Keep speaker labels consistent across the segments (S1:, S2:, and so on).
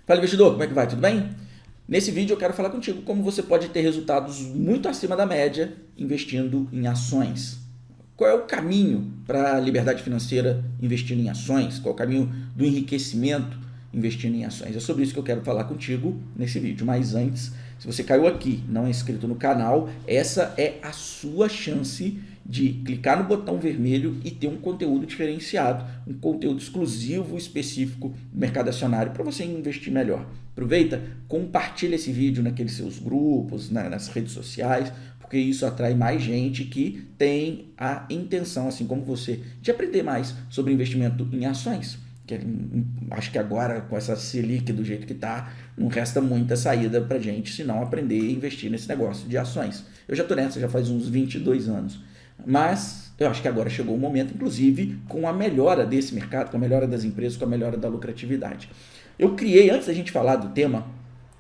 S1: Fala, investidor, como é que vai? Tudo bem? Nesse vídeo eu quero falar contigo como você pode ter resultados muito acima da média investindo em ações. Qual é o caminho para a liberdade financeira investindo em ações? Qual é o caminho do enriquecimento investindo em ações? É sobre isso que eu quero falar contigo nesse vídeo. Mas antes, se você caiu aqui, não é inscrito no canal, essa é a sua chance de clicar no botão vermelho e ter um conteúdo diferenciado, um conteúdo exclusivo, específico do mercado acionário para você investir melhor. Aproveita, compartilha esse vídeo naqueles seus grupos, nas redes sociais, porque isso atrai mais gente que tem a intenção, assim como você, de aprender mais sobre investimento em ações. Acho que agora, com essa Selic do jeito que está, não resta muita saída para gente se não aprender a investir nesse negócio de ações. Eu já estou nessa, já faz uns 22 anos. Mas eu acho que agora chegou o momento, inclusive, com a melhora desse mercado, com a melhora das empresas, com a melhora da lucratividade. Eu criei, antes da gente falar do tema,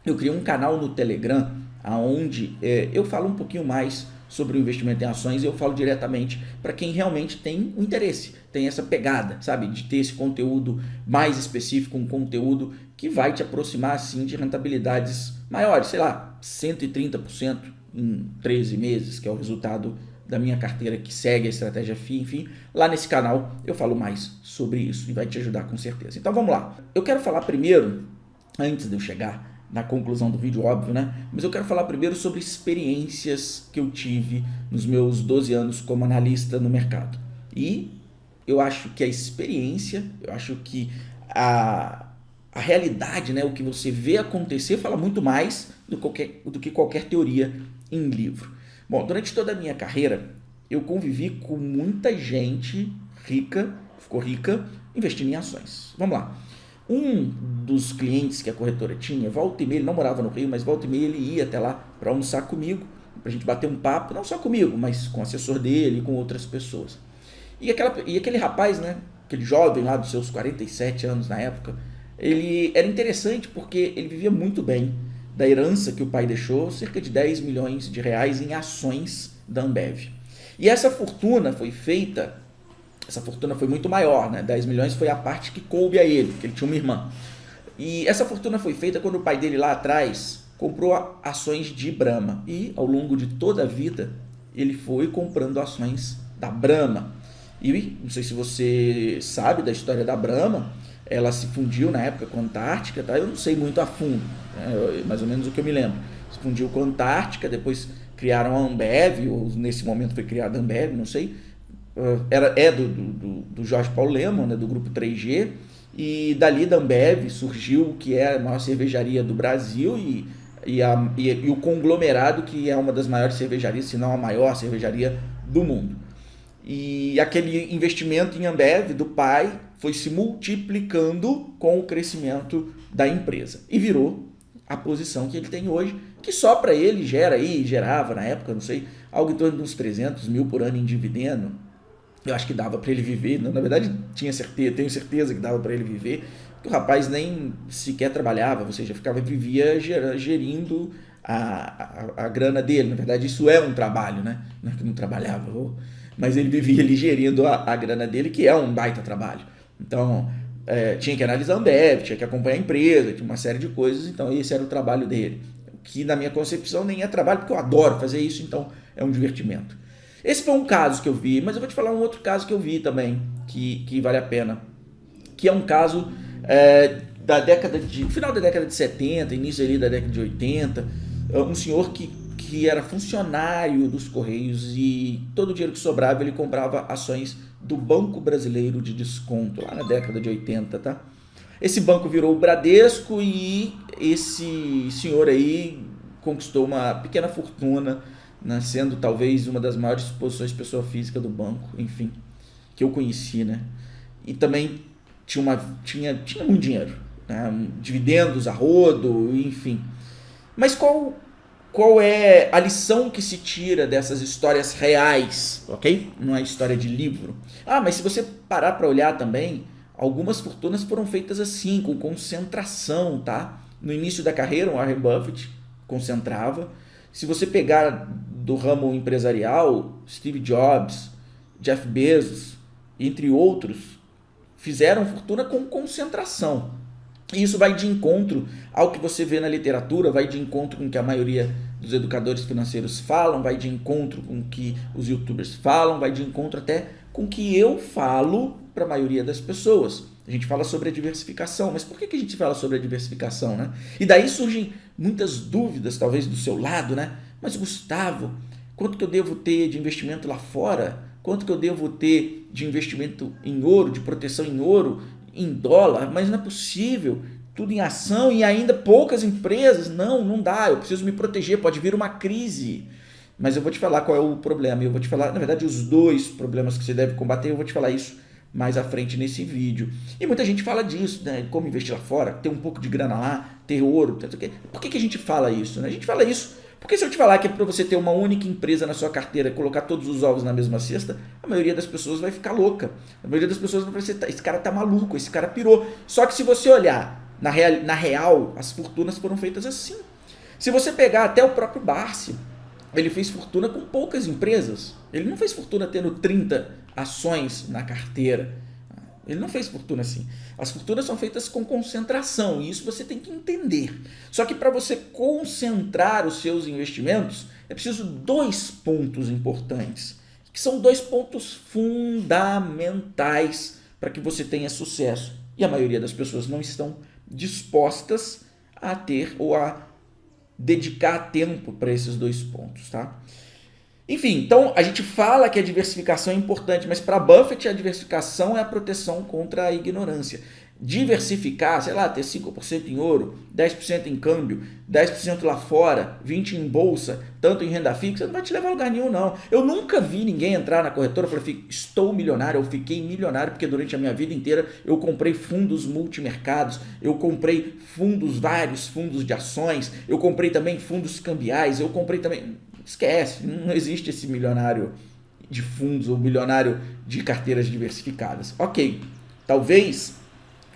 S1: eu criei um canal no Telegram, onde eu falo um pouquinho mais sobre o investimento em ações e eu falo diretamente para quem realmente tem o interesse, tem essa pegada, sabe, de ter esse conteúdo mais específico, um conteúdo que vai te aproximar, assim, de rentabilidades maiores, sei lá, 130% em 13 meses, que é o resultado da minha carteira que segue a estratégia FI, enfim, lá nesse canal eu falo mais sobre isso e vai te ajudar com certeza. Então vamos lá. Eu quero falar primeiro, antes de eu chegar na conclusão do vídeo, óbvio, né? Mas eu quero falar primeiro sobre experiências que eu tive nos meus 12 anos como analista no mercado. E eu acho que a experiência, eu acho que a realidade, né, o que você vê acontecer, fala muito mais do que qualquer teoria em livro. Bom, durante toda a minha carreira, eu convivi com muita gente rica, ficou rica, investindo em ações. Vamos lá. Um dos clientes que a corretora tinha, volta e meia, ele não morava no Rio, mas volta e meia ele ia até lá para almoçar comigo, para a gente bater um papo, não só comigo, mas com o assessor dele e com outras pessoas. E aquele rapaz, né, aquele jovem lá dos seus 47 anos na época, ele era interessante porque ele vivia muito bem da herança que o pai deixou, cerca de 10 milhões de reais em ações da Ambev. E essa fortuna foi feita, essa fortuna foi muito maior, né? 10 milhões foi a parte que coube a ele, que ele tinha uma irmã. E essa fortuna foi feita quando o pai dele lá atrás comprou ações de Brahma. E ao longo de toda a vida, ele foi comprando ações da Brahma. E não sei se você sabe da história da Brahma, ela se fundiu na época com a Antártica, tá? Eu não sei muito a fundo, né? Mais ou menos o que eu me lembro. Se fundiu com a Antártica, depois criaram a Ambev, ou nesse momento foi criada a Ambev, não sei. Do Jorge Paulo Lemann, né, do grupo 3G, e dali da Ambev surgiu o que é a maior cervejaria do Brasil e o conglomerado que é uma das maiores cervejarias, se não a maior cervejaria do mundo. E aquele investimento em Ambev do pai foi se multiplicando com o crescimento da empresa e virou a posição que ele tem hoje, que só para ele gerava na época, não sei, algo em torno de uns 300 mil por ano em dividendo. Eu acho que dava para ele viver, na verdade tenho certeza que dava para ele viver, porque o rapaz nem sequer trabalhava, ou seja, vivia gerindo a grana dele. Na verdade isso é um trabalho, né? Não é que não trabalhava, mas ele vivia ali gerindo a grana dele, que é um baita trabalho. Então tinha que analisar a Ambev, tinha que acompanhar a empresa, tinha uma série de coisas, então esse era o trabalho dele, que na minha concepção nem é trabalho, porque eu adoro fazer isso, então é um divertimento. Esse foi um caso que eu vi, mas eu vou te falar um outro caso que eu vi também, que vale a pena, que é um caso final da década de 70, início ali da década de 80, um senhor que era funcionário dos Correios e todo o dinheiro que sobrava ele comprava ações do Banco Brasileiro de Desconto, lá na década de 80, tá? Esse banco virou o Bradesco e esse senhor aí conquistou uma pequena fortuna, sendo talvez uma das maiores posições de pessoa física do banco, enfim, que eu conheci, né? E também tinha muito dinheiro, né? Dividendos a rodo, enfim. Mas qual é a lição que se tira dessas histórias reais, ok? Não é história de livro. Mas se você parar para olhar também, algumas fortunas foram feitas assim, com concentração, tá? No início da carreira, o Warren Buffett concentrava. Se você pegar do ramo empresarial, Steve Jobs, Jeff Bezos, entre outros, fizeram fortuna com concentração. E isso vai de encontro ao que você vê na literatura, vai de encontro com o que a maioria dos educadores financeiros falam, vai de encontro com o que os youtubers falam, vai de encontro até com o que eu falo para a maioria das pessoas. A gente fala sobre a diversificação, mas por que a gente fala sobre a diversificação, né? E daí surgem muitas dúvidas, talvez do seu lado, né? Mas Gustavo, quanto que eu devo ter de investimento lá fora? Quanto que eu devo ter de investimento em ouro, de proteção em ouro, em dólar? Mas não é possível, tudo em ação e ainda poucas empresas. Não dá, eu preciso me proteger, pode vir uma crise. Mas eu vou te falar qual é o problema, eu vou te falar, na verdade, os dois problemas que você deve combater, eu vou te falar isso mais à frente nesse vídeo. E muita gente fala disso, né? Como investir lá fora, ter um pouco de grana lá, ter ouro, não sei o quê. Por que a gente fala isso, né? A gente fala isso porque se eu te falar que é para você ter uma única empresa na sua carteira, colocar todos os ovos na mesma cesta, a maioria das pessoas vai ficar louca. A maioria das pessoas vai pensar, esse cara tá maluco, esse cara pirou. Só que se você olhar na real, as fortunas foram feitas assim. Se você pegar até o próprio Barsi, ele fez fortuna com poucas empresas. Ele não fez fortuna tendo 30 ações na carteira. Ele não fez fortuna assim. As fortunas são feitas com concentração e isso você tem que entender. Só que para você concentrar os seus investimentos, é preciso dois pontos importantes, que são dois pontos fundamentais para que você tenha sucesso. E a maioria das pessoas não estão dispostas a ter ou a dedicar tempo para esses dois pontos, tá? Enfim, então a gente fala que a diversificação é importante, mas para Buffett a diversificação é a proteção contra a ignorância. Diversificar, sei lá, ter 5% em ouro, 10% em câmbio, 10% lá fora, 20% em bolsa, tanto em renda fixa, não vai te levar a lugar nenhum, não. Eu nunca vi ninguém entrar na corretora e falar, estou milionário, eu fiquei milionário, porque durante a minha vida inteira eu comprei fundos multimercados, eu comprei vários fundos de ações, eu comprei também fundos cambiais, eu comprei também... Esquece, não existe esse milionário de fundos ou milionário de carteiras diversificadas. Ok, talvez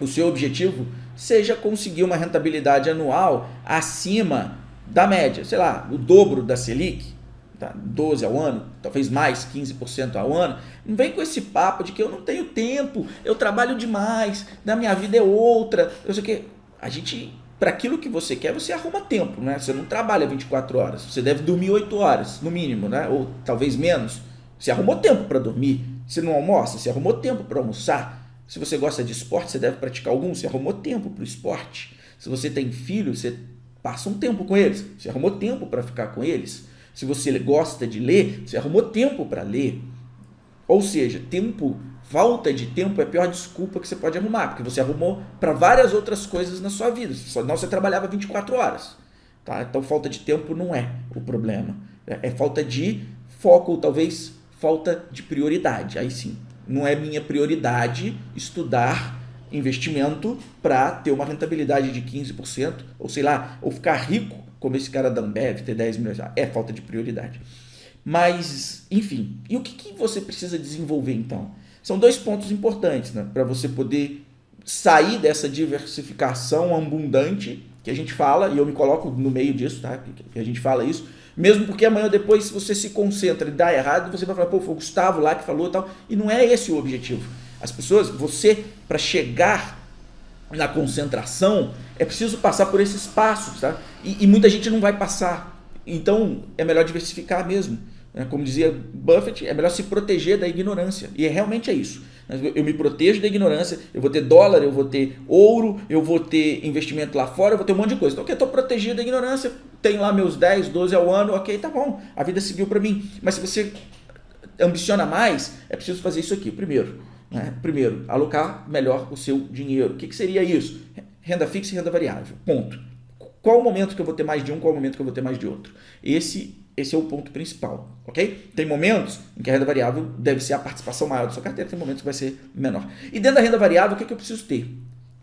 S1: o seu objetivo seja conseguir uma rentabilidade anual acima da média, sei lá, o dobro da Selic, tá? 12 ao ano, talvez mais, 15% ao ano. Não vem com esse papo de que eu não tenho tempo, eu trabalho demais, na minha vida é outra, eu sei o que. A gente... Para aquilo que você quer, você arruma tempo, né? Você não trabalha 24 horas, você deve dormir 8 horas, no mínimo, né? Ou talvez menos. Você arrumou tempo para dormir. Você não almoça, você arrumou tempo para almoçar. Se você gosta de esporte, você deve praticar algum, você arrumou tempo para o esporte. Se você tem filho, você passa um tempo com eles, você arrumou tempo para ficar com eles. Se você gosta de ler, você arrumou tempo para ler. Ou seja, falta de tempo é a pior desculpa que você pode arrumar, porque você arrumou para várias outras coisas na sua vida, senão você trabalhava 24 horas. Tá? Então falta de tempo não é o problema, é falta de foco, ou talvez falta de prioridade. Aí sim, não é minha prioridade estudar investimento para ter uma rentabilidade de 15%, ou sei lá, ou ficar rico como esse cara da Ambev, ter 10 milhões, é falta de prioridade. Mas, enfim, e o que você precisa desenvolver então? São dois pontos importantes, né, para você poder sair dessa diversificação abundante que a gente fala, e eu me coloco no meio disso, tá? Que a gente fala isso, mesmo porque amanhã ou depois, se você se concentra e dá errado, você vai falar, pô, foi o Gustavo lá que falou e tal, e não é esse o objetivo. As pessoas, você, para chegar na concentração, é preciso passar por esses passos, tá? E muita gente não vai passar, então é melhor diversificar mesmo. Como dizia Buffett, é melhor se proteger da ignorância. E realmente é isso. Eu me protejo da ignorância, eu vou ter dólar, eu vou ter ouro, eu vou ter investimento lá fora, eu vou ter um monte de coisa. Então, ok, estou protegido da ignorância, tenho lá meus 10, 12 ao ano, ok, tá bom, a vida seguiu para mim. Mas se você ambiciona mais, é preciso fazer isso aqui. Primeiro, alocar melhor o seu dinheiro. O que seria isso? Renda fixa e renda variável. Ponto. Qual o momento que eu vou ter mais de um, qual o momento que eu vou ter mais de outro? Esse é o ponto principal, ok? Tem momentos em que a renda variável deve ser a participação maior da sua carteira, tem momentos que vai ser menor. E dentro da renda variável, o que eu preciso ter?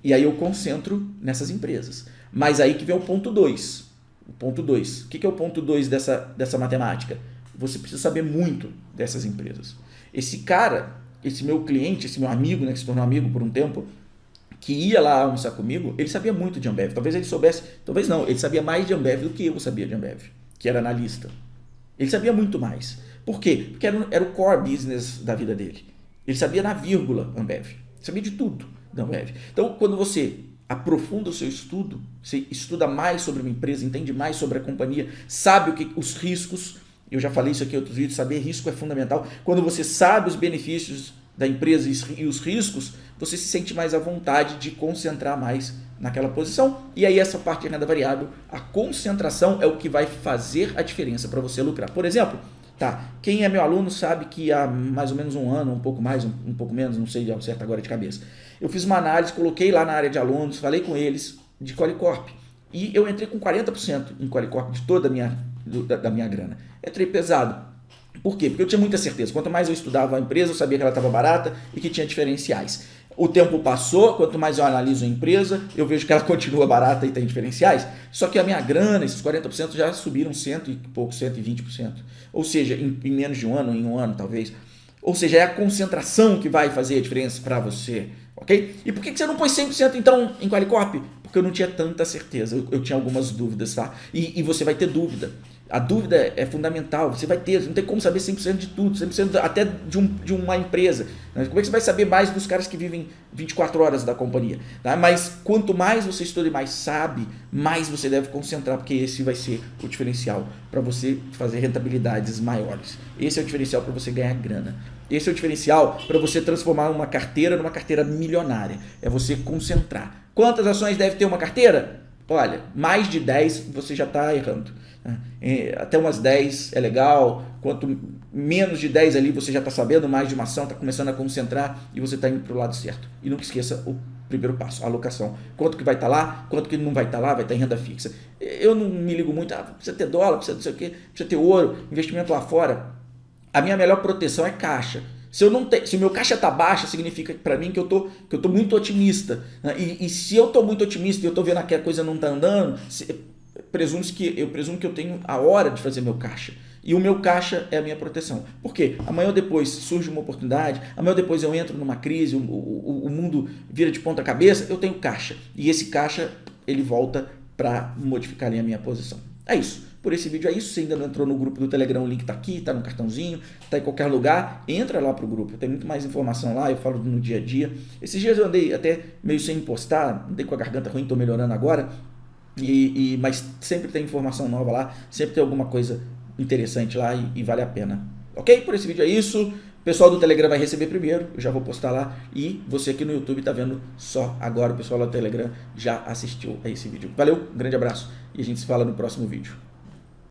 S1: E aí eu concentro nessas empresas. Mas aí que vem o ponto 2. O ponto 2. O que é o ponto 2 dessa matemática? Você precisa saber muito dessas empresas. Esse cara, esse meu cliente, esse meu amigo, né, que se tornou amigo por um tempo, que ia lá almoçar comigo, ele sabia muito de Ambev. Talvez ele soubesse, talvez não, ele sabia mais de Ambev do que eu sabia de Ambev, que era analista. Ele sabia muito mais. Por quê? Porque era o core business da vida dele. Ele sabia na vírgula Ambev. Ele sabia de tudo da Ambev. Então, quando você aprofunda o seu estudo, você estuda mais sobre uma empresa, entende mais sobre a companhia, sabe os riscos. Eu já falei isso aqui em outros vídeos, saber risco é fundamental. Quando você sabe os benefícios da empresa e os riscos, você se sente mais à vontade de concentrar mais naquela posição. E aí essa parte de renda variável, a concentração é o que vai fazer a diferença para você lucrar. Por exemplo, quem é meu aluno sabe que há mais ou menos um ano, um pouco mais, um pouco menos, não sei ao certo agora de cabeça, eu fiz uma análise, coloquei lá na área de alunos, falei com eles de Qualicorp. E eu entrei com 40% em Qualicorp de toda da minha grana. Entrei pesado. Por quê? Porque eu tinha muita certeza. Quanto mais eu estudava a empresa, eu sabia que ela estava barata e que tinha diferenciais. O tempo passou, quanto mais eu analiso a empresa, eu vejo que ela continua barata e tem diferenciais. Só que a minha grana, esses 40% já subiram 100 e pouco, 120%. Ou seja, em menos de um ano, em um ano talvez. Ou seja, é a concentração que vai fazer a diferença para você. Ok? E por que você não põe 100% então em Qualicorp? Porque eu não tinha tanta certeza, eu tinha algumas dúvidas, tá? E você vai ter dúvida. A dúvida é fundamental, você vai ter, não tem como saber 100% de tudo, 100% até de uma empresa. Como é que você vai saber mais dos caras que vivem 24 horas da companhia? Tá? Mas quanto mais você estuda e mais sabe, mais você deve concentrar, porque esse vai ser o diferencial para você fazer rentabilidades maiores. Esse é o diferencial para você ganhar grana. Esse é o diferencial para você transformar uma carteira numa carteira milionária. É você concentrar. Quantas ações deve ter uma carteira? Olha, mais de 10 você já está errando. Até umas 10 é legal. Quanto menos de 10 ali você já está sabendo mais de uma ação, está começando a concentrar e você está indo para o lado certo. E nunca esqueça o primeiro passo, a alocação. Quanto que vai estar lá, quanto que não vai estar lá, vai estar em renda fixa. Eu não me ligo muito, precisa ter dólar, precisa não sei o quê, precisa ter ouro, investimento lá fora. A minha melhor proteção é caixa. Se o meu caixa está baixa, significa para mim que eu tô muito otimista. Né? E se eu estou muito otimista e eu estou vendo que a coisa não está andando, eu presumo que eu tenho a hora de fazer meu caixa. E o meu caixa é a minha proteção. Por quê? Amanhã ou depois surge uma oportunidade, amanhã ou depois eu entro numa crise, o mundo vira de ponta cabeça, eu tenho caixa. E esse caixa, ele volta para modificar ali a minha posição. É isso. Por esse vídeo é isso. Se ainda não entrou no grupo do Telegram, o link está aqui, está no cartãozinho, está em qualquer lugar. Entra lá para o grupo, tem muito mais informação lá, eu falo no dia a dia. Esses dias eu andei até meio sem postar, andei com a garganta ruim, estou melhorando agora. Mas sempre tem informação nova lá, sempre tem alguma coisa interessante lá e vale a pena. Ok? Por esse vídeo é isso. O pessoal do Telegram vai receber primeiro, eu já vou postar lá. E você aqui no YouTube está vendo só agora, o pessoal lá do Telegram já assistiu a esse vídeo. Valeu, um grande abraço e a gente se fala no próximo vídeo.